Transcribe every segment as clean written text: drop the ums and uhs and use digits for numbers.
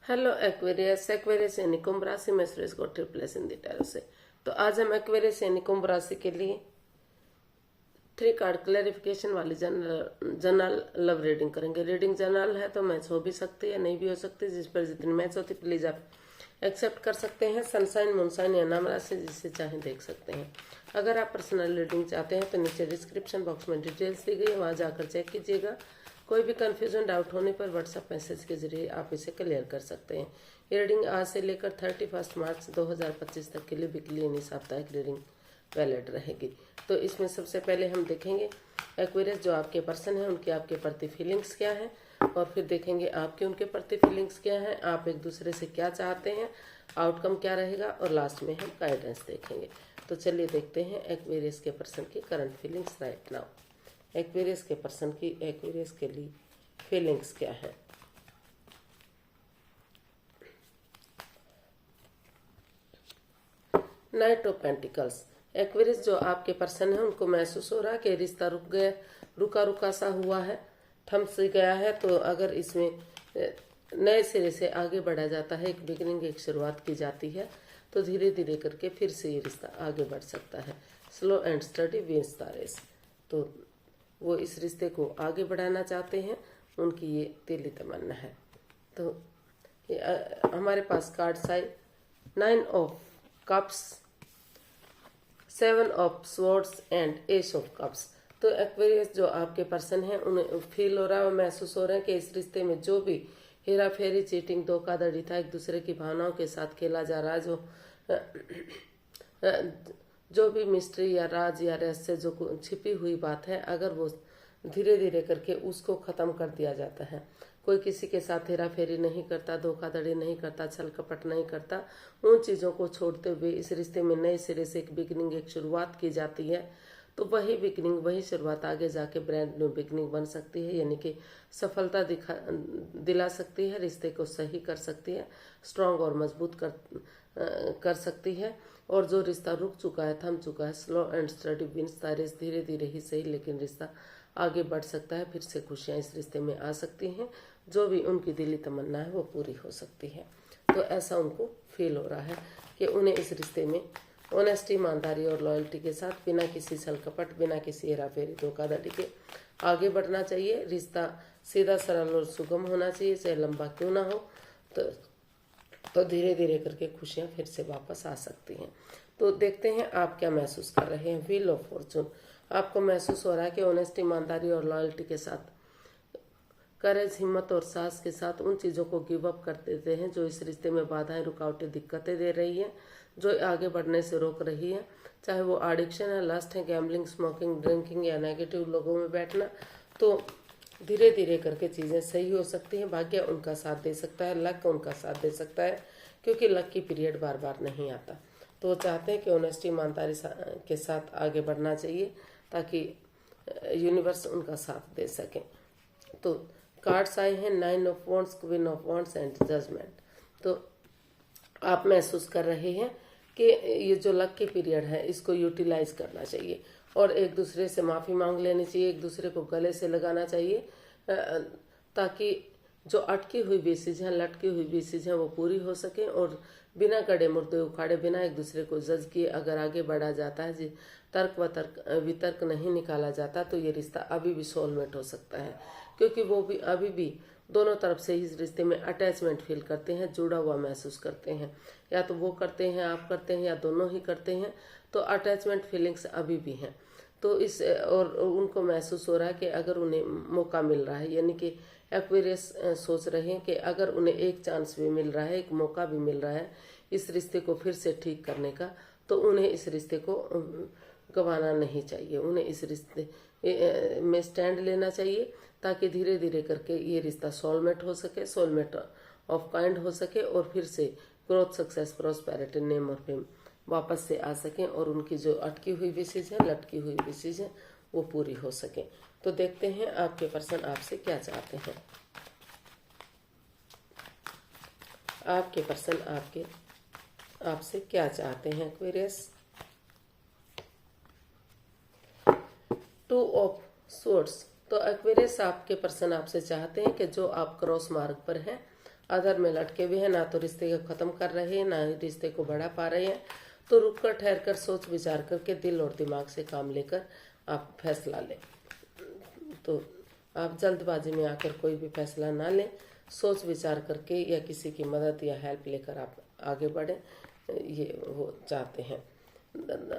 Hello Aquarius यानी कुंभ राशि में सुरेश को ट्रिपल इन दी टैरो से। तो आज हम एक्वेरियस यानी कुंभ राशि के लिए 3 कार्ड क्लैरिफिकेशन वाली जनरल लव रीडिंग करेंगे। रीडिंग जनरल है तो मैच हो भी सकती है, नहीं भी हो सकती। जिस पर जितनी मैच होती प्लीज आप एक्सेप्ट कर सकते हैं। सनसाइन, मूनसाइन या नाम राशि जिसे चाहे देख सकते हैं। अगर आप पर्सनल रीडिंग चाहते हैं तो नीचे डिस्क्रिप्शन बॉक्स में डिटेल्स दी गई है, वहां जाकर चेक कीजिएगा। कोई भी कंफ्यूजन डाउट होने पर व्हाट्सएप मैसेज के जरिए आप इसे क्लियर कर सकते हैं। ये रीडिंग आज से लेकर 31 मार्च 2025 तक के लिए वीकली यानी साप्ताहिक रीडिंग वैलिड रहेगी। तो इसमें सबसे पहले हम देखेंगे एक्वेरियस जो आपके पर्सन है उनकी आपके प्रति फीलिंग्स क्या है, और फिर देखेंगे आपके उनके प्रति फीलिंग्स क्या है, आप एक दूसरे से क्या चाहते हैं, आउटकम क्या रहेगा, और लास्ट में हम गाइडेंस देखेंगे। तो चलिए देखते हैं एक्वेरियस के पर्सन की current feelings right now. Aquarius के पर्सन की एक्वेरियस के लिए फीलिंग्स क्या है। Night of pentacles. एक्वेरियस जो आपके पर्सन है उनको महसूस हो रहा है कि रिश्ता रुका सा हुआ है, थम से गया है। तो अगर इसमें नए सिरे से आगे बढ़ा जाता है, एक बिगिनिंग, एक शुरुआत की जाती है, तो धीरे धीरे करके फिर से ये रिश्ता आगे बढ़ सकता है। Slow and steady wins the race. तो वो इस रिश्ते को आगे बढ़ाना चाहते हैं, उनकी ये दिली तमन्ना है। तो हमारे पास card side 9 of cups, 7 of swords and ace of cups. तो एक्वेरियस जो आपके पर्सन है उन्हें फील हो रहा है, महसूस हो रहा है कि इस रिश्ते में जो भी हेरा फेरी, चीटिंग, धोखाधड़ी था, एक दूसरे की भावनाओं के साथ खेला जा रहा है, जो भी मिस्ट्री या राज या रहस्य जो छिपी हुई बात है, अगर वो धीरे धीरे करके उसको खत्म कर दिया जाता है। कोई किसी के साथ हेरा फेरी नहीं करता, धोखाधड़ी नहीं करता, छल कपट नहीं करता, उन चीजों को छोड़ते हुए इस रिश्ते में नए सिरे से एक बिगनिंग, एक शुरुआत की जाती है। तो वही बिगनिंग, वही शुरुआत आगे जाके ब्रांड न्यू बिगनिंग बन सकती है, यानी कि सफलता दिला सकती है, रिश्ते को सही कर सकती है, स्ट्रांग और मजबूत कर सकती है। और जो रिश्ता रुक चुका है, थम चुका है, slow and steady wins the race, धीरे धीरे ही सही लेकिन रिश्ता आगे बढ़ सकता है। फिर से खुशियां इस रिश्ते में आ सकती हैं, जो भी उनकी दिली तमन्ना है वो पूरी हो सकती है। तो ऐसा उनको फील हो रहा है कि उन्हें इस रिश्ते में ऑनेस्टी, ईमानदारी और लॉयल्टी के साथ बिना किसी छल कपट, बिना किसी हेरा फेरी, धोखाधड़ी के आगे बढ़ना चाहिए। रिश्ता सीधा, सरल और सुगम होना चाहिए, चाहे लंबा क्यों ना हो। तो धीरे धीरे करके खुशियां फिर से वापस आ सकती हैं। तो देखते हैं आप क्या महसूस कर रहे हैं। Wheel of Fortune. आपको महसूस हो रहा है कि ऑनेस्टी, ईमानदारी और लॉयल्टी के साथ, करेज, हिम्मत और साहस के साथ उन चीज़ों को गिव अप कर देते हैं जो इस रिश्ते में बाधाएं, रुकावटें, दिक्कतें दे रही हैं, जो आगे बढ़ने से रोक रही है। चाहे वो एडिक्शन है, लस्ट है, गैम्बलिंग, स्मोकिंग, ड्रिंकिंग या नेगेटिव लोगों में बैठना। तो धीरे धीरे करके चीज़ें सही हो सकती हैं। भाग्य उनका साथ दे सकता है, लक उनका साथ दे सकता है, क्योंकि लक की पीरियड बार बार नहीं आता। तो वो चाहते हैं कि ऑनेस्टी, ईमानदारी के साथ आगे बढ़ना चाहिए, ताकि यूनिवर्स उनका साथ दे सके। तो कार्ड्स आए हैं 9 of wands, queen of wands and judgement. तो आप महसूस कर रहे हैं कि ये जो लक की पीरियड है इसको यूटिलाइज करना चाहिए, और एक दूसरे से माफ़ी मांग लेनी चाहिए, एक दूसरे को गले से लगाना चाहिए, ताकि जो अटकी हुई विशेष हैं, लटकी हुई विशेष हैं, वो पूरी हो सके। और बिना गड़े मुर्दे उखाड़े, बिना एक दूसरे को जज किए अगर आगे बढ़ा जाता है, जी तर्क व वितर्क नहीं निकाला जाता, तो ये रिश्ता अभी भी सोलमेट हो सकता है, क्योंकि वो भी अभी भी दोनों तरफ से इस रिश्ते में अटैचमेंट फील करते हैं, जुड़ा हुआ महसूस करते हैं। या तो वो करते हैं, आप करते हैं, या दोनों ही करते हैं। तो अटैचमेंट फीलिंग्स अभी भी हैं। तो इस और उनको महसूस हो रहा है कि अगर उन्हें मौका मिल रहा है, यानी कि एक्वेरियस सोच रहे हैं कि अगर उन्हें एक चांस भी मिल रहा है, एक मौका भी मिल रहा है इस रिश्ते को फिर से ठीक करने का, तो उन्हें इस रिश्ते को गंवाना नहीं चाहिए। उन्हें इस रिश्ते में स्टैंड लेना चाहिए, ताकि धीरे धीरे करके ये रिश्ता सोलमेट हो सके, सोलमेट ऑफ काइंड हो सके, और फिर से ग्रोथ, सक्सेस, प्रॉस्पेरिटी, नेम और फेम वापस से आ सकें, और उनकी जो अटकी हुई विशेष है, लटकी हुई विशेष है, वो पूरी हो सके। तो देखते हैं आपके पर्सन आपसे क्या चाहते हैं। आपके पर्सन आपसे क्या चाहते हैं एक्वेरियस। 2 of swords. तो एक्वेरियस आपके पर्सन आपसे चाहते हैं कि जो आप क्रॉस मार्ग पर हैं, आधार में लटके हुए हैं, ना तो रिश्ते को खत्म कर रहे हैं ना ही रिश्ते को बढ़ा पा रहे हैं, तो रुक कर ठहर कर सोच विचार करके दिल और दिमाग से काम लेकर आप फैसला लें। तो आप जल्दबाजी में आकर कोई भी फैसला ना लें, सोच विचार करके या किसी की मदद या हेल्प लेकर आप आगे बढ़ें, ये वो चाहते हैं।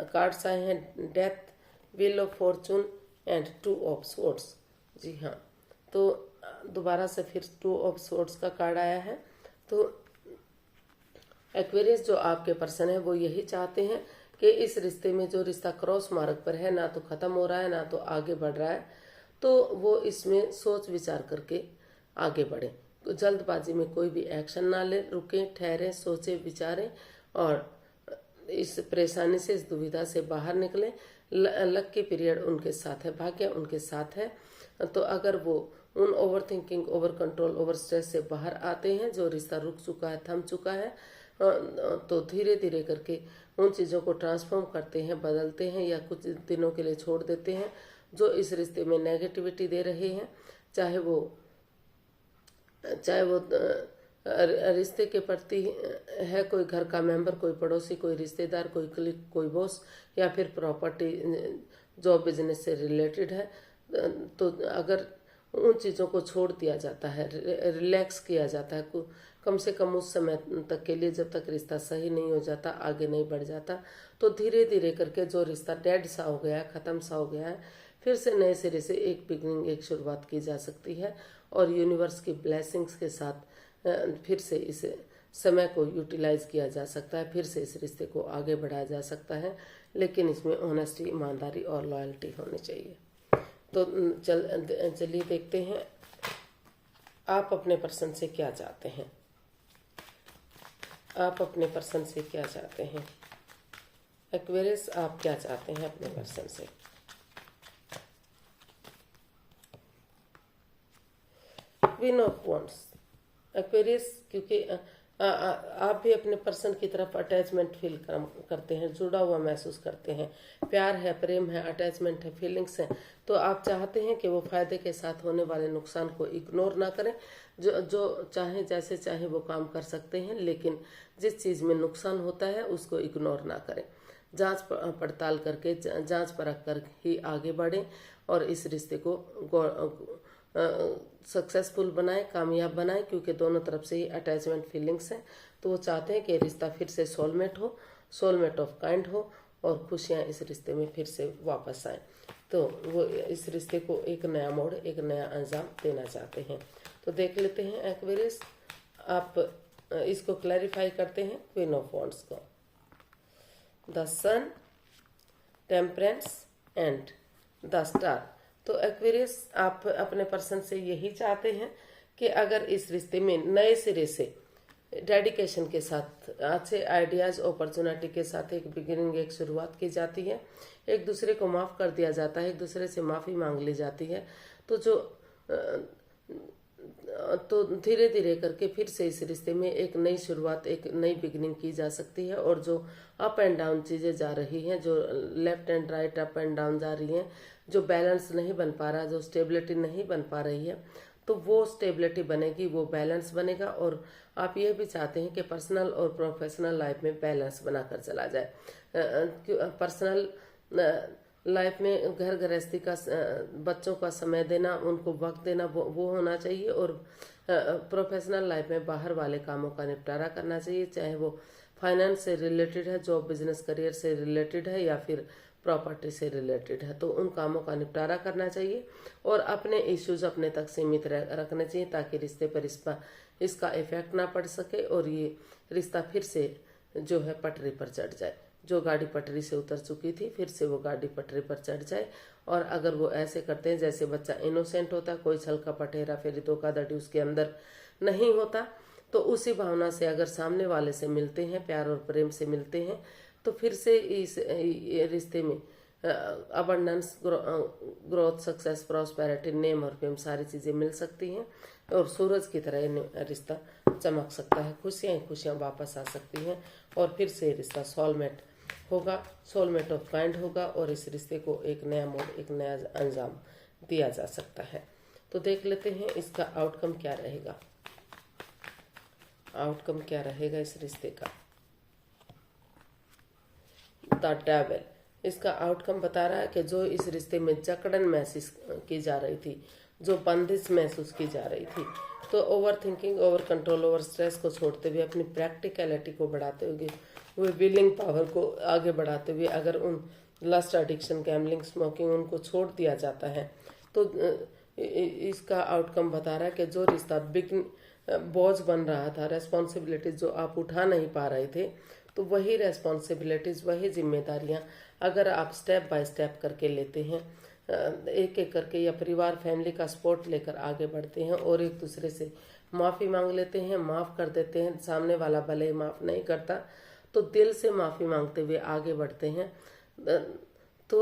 कार्ड्स आए हैं death, wheel of fortune and 2 of swords. जी हाँ, तो दोबारा से फिर 2 ऑफ स्वॉर्ड्स का कार्ड आया है। तो एक्वेरियस जो आपके पर्सन है वो यही चाहते हैं कि इस रिश्ते में जो रिश्ता क्रॉस मार्ग पर है, ना तो खत्म हो रहा है ना तो आगे बढ़ रहा है, तो वो इसमें सोच विचार करके आगे बढ़े। तो जल्दबाजी में कोई भी एक्शन ना ले, रुके ठहरे, सोचे विचारें और इस परेशानी से, इस दुविधा से बाहर निकले। लक की पीरियड उनके साथ है, भाग्य उनके साथ है। तो अगर वो उन over thinking, over control, over stress से बाहर आते हैं, जो रिश्ता रुक चुका है, थम चुका है, तो धीरे धीरे करके उन चीज़ों को ट्रांसफॉर्म करते हैं, बदलते हैं या कुछ दिनों के लिए छोड़ देते हैं जो इस रिश्ते में नेगेटिविटी दे रहे हैं। चाहे वो रिश्ते के प्रति है, कोई घर का मेंबर, कोई पड़ोसी, कोई रिश्तेदार, कोई क्लिक, कोई बॉस, या फिर प्रॉपर्टी, जॉब, बिजनेस से रिलेटेड है। तो अगर उन चीज़ों को छोड़ दिया जाता है, रिलैक्स किया जाता है कम से कम उस समय तक के लिए, जब तक रिश्ता सही नहीं हो जाता, आगे नहीं बढ़ जाता, तो धीरे धीरे करके जो रिश्ता डेड सा हो गया है, ख़त्म सा हो गया है, फिर से नए सिरे से एक बिगनिंग, एक शुरुआत की जा सकती है और यूनिवर्स की ब्लेसिंग्स के साथ फिर से इस समय को यूटिलाइज किया जा सकता है, फिर से इस रिश्ते को आगे बढ़ाया जा सकता है। लेकिन इसमें ऑनेस्टी, ईमानदारी और लॉयल्टी होनी चाहिए। तो चलिए देखते हैं आप अपने पर्सन से क्या चाहते हैं। आप अपने पर्सन से क्या चाहते हैं एक्वेरियस, आप क्या चाहते हैं अपने पर्सन से। क्वीन ऑफ वॉन्ड्स एक्वेरियस, क्योंकि आप भी अपने पर्सन की तरफ अटैचमेंट फील करते हैं, जुड़ा हुआ महसूस करते हैं, प्यार है, प्रेम है, अटैचमेंट है, फीलिंग्स है। तो आप चाहते हैं कि वो फायदे के साथ होने वाले नुकसान को इग्नोर ना करें। जो चाहे, जैसे चाहे वो काम कर सकते हैं, लेकिन जिस चीज़ में नुकसान होता है उसको इग्नोर ना करें। जांच पड़ताल करके, जांच परख कर ही आगे बढ़ें और इस रिश्ते को सक्सेसफुल बनाए, कामयाब बनाए, क्योंकि दोनों तरफ से ही अटैचमेंट फीलिंग्स हैं। तो वो चाहते हैं कि रिश्ता फिर से सोलमेट हो, सोलमेट ऑफ काइंड हो और खुशियां इस रिश्ते में फिर से वापस आए। तो वो इस रिश्ते को एक नया मोड़, एक नया अंजाम देना चाहते हैं। तो देख लेते हैं एक्वेरियस, आप इसको क्लैरिफाई करते हैं क्वीन ऑफ वॉन्ड्स को। The sun, temperance and the star. तो एक्वेरियस, आप अपने पर्सन से यही चाहते हैं कि अगर इस रिश्ते में नए सिरे से डेडिकेशन के साथ, अच्छे आइडियाज, अपॉर्चुनिटी के साथ एक बिगिनिंग, एक शुरुआत की जाती है, एक दूसरे को माफ कर दिया जाता है, एक दूसरे से माफी मांग ली जाती है, तो धीरे धीरे करके फिर से इस रिश्ते में एक नई शुरुआत, एक नई बिगिनिंग की जा सकती है। और जो अप एंड डाउन चीजें जा रही हैं, जो left and right, up and down जा रही हैं, जो बैलेंस नहीं बन पा रहा, जो स्टेबिलिटी नहीं बन पा रही है, तो वो स्टेबिलिटी बनेगी, वो बैलेंस बनेगा। और आप ये भी चाहते हैं कि पर्सनल और प्रोफेशनल लाइफ में बैलेंस बनाकर चला जाए। पर्सनल लाइफ में घर गृहस्थी का, बच्चों का समय देना, उनको वक्त देना, वो होना चाहिए। और प्रोफेशनल लाइफ में बाहर वाले कामों का निपटारा करना चाहिए, चाहे वो फाइनेंस से रिलेटेड है, जॉब, बिजनेस, करियर से रिलेटेड है या फिर प्रॉपर्टी से रिलेटेड है, तो उन कामों का निपटारा करना चाहिए और अपने इश्यूज अपने तक सीमित रखने चाहिए, ताकि रिश्ते पर इसका इफेक्ट ना पड़ सके और ये रिश्ता फिर से जो है पटरी पर चढ़ जाए। जो गाड़ी पटरी से उतर चुकी थी, फिर से वो गाड़ी पटरी पर चढ़ जाए। और अगर वो ऐसे करते हैं जैसे बच्चा इनोसेंट होता, कोई छल कपट, हेरा फेरी, धोखाधड़ी उसके अंदर नहीं होता, तो उसी भावना से अगर सामने वाले से मिलते हैं, प्यार और प्रेम से मिलते हैं, तो फिर से इस रिश्ते में abundance, growth, success, prosperity, name और फेम सारी चीजें मिल सकती हैं और सूरज की तरह रिश्ता चमक सकता है। खुशियां वापस आ सकती हैं और फिर से रिश्ता सोलमेट होगा, सोलमेट ऑफ काइंड होगा और इस रिश्ते को एक नया मोड़, एक नया अंजाम दिया जा सकता है। तो देख लेते हैं इसका आउटकम क्या रहेगा। आउटकम क्या रहेगा इस रिश्ते का। द डेविल, इसका आउटकम बता रहा है कि जो इस रिश्ते में जकड़न महसूस की जा रही थी, जो बंदिश महसूस की जा रही थी, तो over thinking, over control, over stress को छोड़ते हुए, अपनी प्रैक्टिकलिटी को बढ़ाते हुए विलिंग पावर को आगे बढ़ाते हुए, अगर उन लस्ट, एडिक्शन, गैम्बलिंग, स्मोकिंग उनको छोड़ दिया जाता है, तो इसका आउटकम बता रहा है कि जो रिश्ता बोझ बन रहा था, रेस्पॉन्सिबिलिटीज जो आप उठा नहीं पा रहे थे, तो वही रेस्पॉन्सिबिलिटीज, वही जिम्मेदारियां अगर आप स्टेप बाय स्टेप करके लेते हैं, एक एक करके, या परिवार फैमिली का सपोर्ट लेकर आगे बढ़ते हैं और एक दूसरे से माफ़ी मांग लेते हैं, माफ़ कर देते हैं, सामने वाला भले ही माफ़ नहीं करता तो दिल से माफ़ी मांगते हुए आगे बढ़ते हैं, तो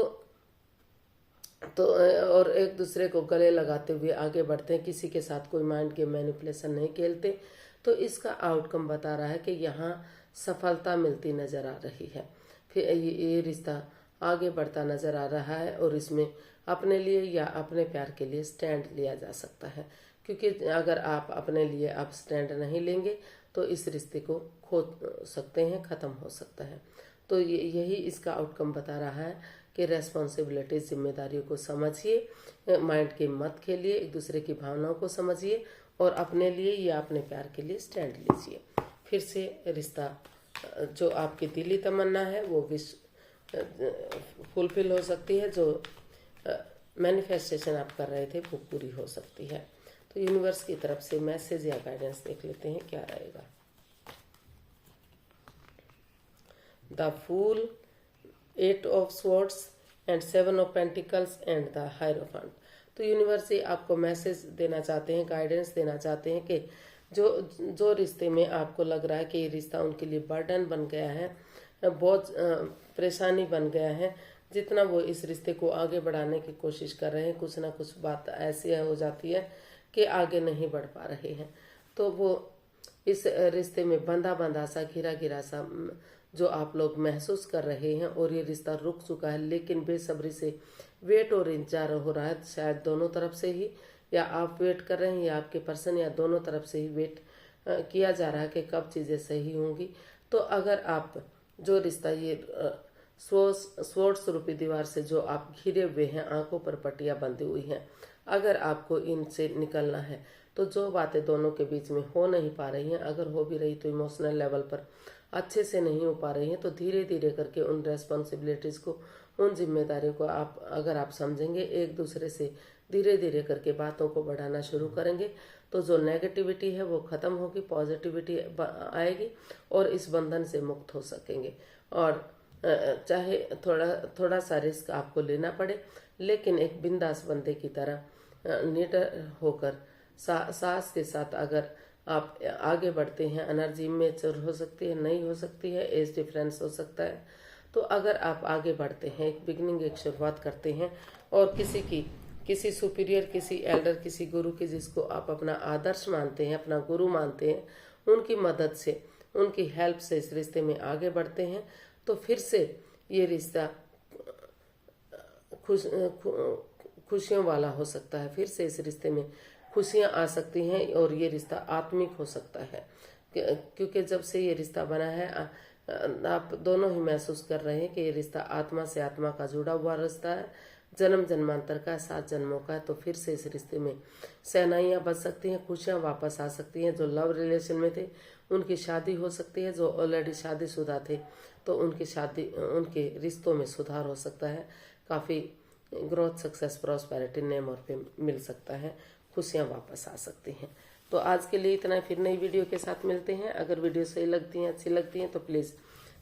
और एक दूसरे को गले लगाते हुए आगे बढ़ते हैं, किसी के साथ कोई माइंड गेम मैनिपुलेशन नहीं खेलते, तो इसका आउटकम बता रहा है कि यहाँ सफलता मिलती नजर आ रही है। फिर ये रिश्ता आगे बढ़ता नजर आ रहा है और इसमें अपने लिए या अपने प्यार के लिए स्टैंड लिया जा सकता है, क्योंकि अगर आप अपने लिए आप स्टैंड नहीं लेंगे तो इस रिश्ते को खो सकते हैं, ख़त्म हो सकता है। तो यही इसका आउटकम बता रहा है कि रेस्पॉन्सिबिलिटी, जिम्मेदारियों को समझिए, माइंड के मत खेलिए, एक दूसरे की भावनाओं को समझिए और अपने लिए या अपने प्यार के लिए स्टैंड लीजिए। फिर से रिश्ता, जो आपकी दिली तमन्ना है वो फुलफिल हो सकती है, जो मैनिफेस्टेशन आप कर रहे थे वो पूरी हो सकती है। तो यूनिवर्स की तरफ से मैसेज या गाइडेंस देख लेते हैं क्या रहेगा। The fool, 8 of swords and 7 of pentacles and the hierophant. तो यूनिवर्स से आपको मैसेज देना चाहते हैं, गाइडेंस देना चाहते हैं कि जो रिश्ते में आपको लग रहा है कि ये रिश्ता उनके लिए बर्डन बन गया है, बहुत परेशानी बन गया है, जितना वो इस रिश्ते को आगे बढ़ाने की कोशिश कर रहे हैं, कुछ ना कुछ बात ऐसी हो जाती है कि आगे नहीं बढ़ पा रहे हैं, तो वो इस रिश्ते में बंधा बंधा सा, घिरा घिरा सा जो आप लोग महसूस कर रहे हैं, और ये रिश्ता रुक चुका है, लेकिन बेसब्री से वेट और इंतजार हो रहा है, शायद दोनों तरफ से ही, या आप वेट कर रहे हैं या आपके पर्सन, या दोनों तरफ से ही वेट किया जा रहा है कि कब चीज़ें सही होंगी। तो अगर आप जो रिश्ता, ये स्वॉर्ड स्वरूपी दीवार से जो आप घिरे हुए हैं, आंखों पर पट्टियां बंधी हुई हैं, अगर आपको इनसे निकलना है, तो जो बातें दोनों के बीच में हो नहीं पा रही हैं, अगर हो भी रही तो इमोशनल लेवल पर अच्छे से नहीं हो पा रही हैं, तो धीरे धीरे करके उन रेस्पॉन्सिबिलिटीज़ को, उन जिम्मेदारियों को अगर आप समझेंगे, एक दूसरे से धीरे धीरे करके बातों को बढ़ाना शुरू करेंगे, तो जो नेगेटिविटी है वो ख़त्म होगी, पॉजिटिविटी आएगी और इस बंधन से मुक्त हो सकेंगे। और चाहे थोड़ा सा रिस्क आपको लेना पड़े, लेकिन एक बिंदास बंदे की तरह निडर होकर साहस के साथ अगर आप आगे बढ़ते हैं, एनर्जी मैच्योर हो सकती है, नहीं हो सकती है, एज डिफरेंस हो सकता है, तो अगर आप आगे बढ़ते हैं, एक बिगिनिंग, एक शुरुआत करते हैं और किसी सुपीरियर, किसी एल्डर, किसी गुरु की, जिसको आप अपना आदर्श मानते हैं, अपना गुरु मानते हैं, उनकी मदद से, उनकी हेल्प से इस रिश्ते में आगे बढ़ते हैं, तो फिर से ये रिश्ता खुशियों वाला हो सकता है, फिर से इस रिश्ते में खुशियां आ सकती हैं और ये रिश्ता आत्मिक हो सकता है, क्योंकि जब से ये रिश्ता बना है आप दोनों ही महसूस कर रहे हैं कि ये रिश्ता आत्मा से आत्मा का जुड़ा हुआ रिश्ता है, जन्म जन्मांतर का, 7 जन्मों का है। तो फिर से इस रिश्ते में सहनाइयाँ बच सकती हैं, खुशियाँ वापस आ सकती हैं, जो लव रिलेशन में थे उनकी शादी हो सकती है, जो ऑलरेडी शादीशुदा थे तो उनके रिश्तों में सुधार हो सकता है, काफ़ी ग्रोथ, सक्सेस, प्रॉस्पेरिटी, नेम और फेम मिल सकता है, खुशियाँ वापस आ सकती हैं। तो आज के लिए इतना, फिर नई वीडियो के साथ मिलते हैं। अगर वीडियो सही लगती हैं, अच्छी लगती हैं तो प्लीज़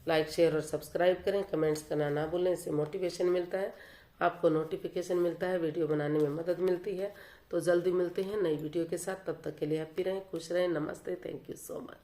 लाइक, शेयर और सब्सक्राइब करें, कमेंट्स करना ना भूलें, इससे मोटिवेशन मिलता है, आपको नोटिफिकेशन मिलता है, वीडियो बनाने में मदद मिलती है। तो जल्दी मिलते हैं नई वीडियो के साथ, तब तक के लिए हैप्पी रहें, खुश रहें, नमस्ते, थैंक यू सो मच।